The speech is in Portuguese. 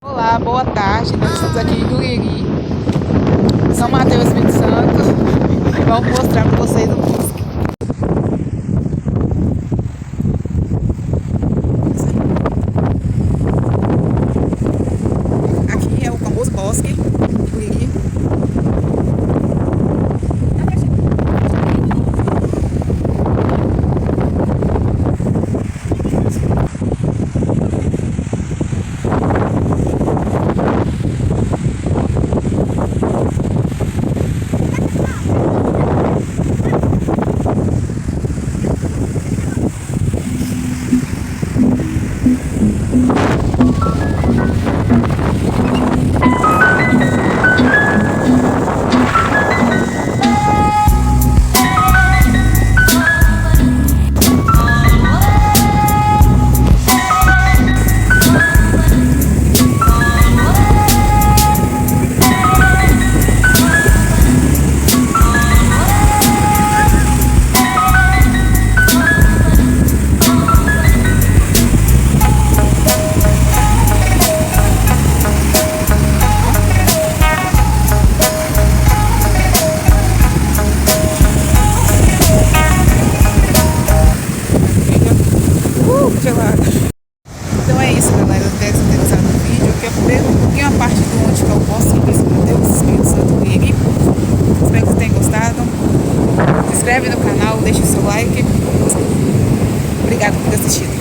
Olá, boa tarde. Nós estamos aqui em Juriri, São Mateus, Espírito Santo, e vamos mostrar para vocês o bosque. Aqui é o famoso bosque de Juriri. Gelado. Então é isso, galera. Eu espero que vocês tenham gostado do vídeo. Aqui é um pouquinho a parte de onde que eu posso ir São Mateus, Espírito Santo, Juriri. Espero que vocês tenham gostado. Se inscreve no canal, deixa o seu like. Obrigado por ter assistido.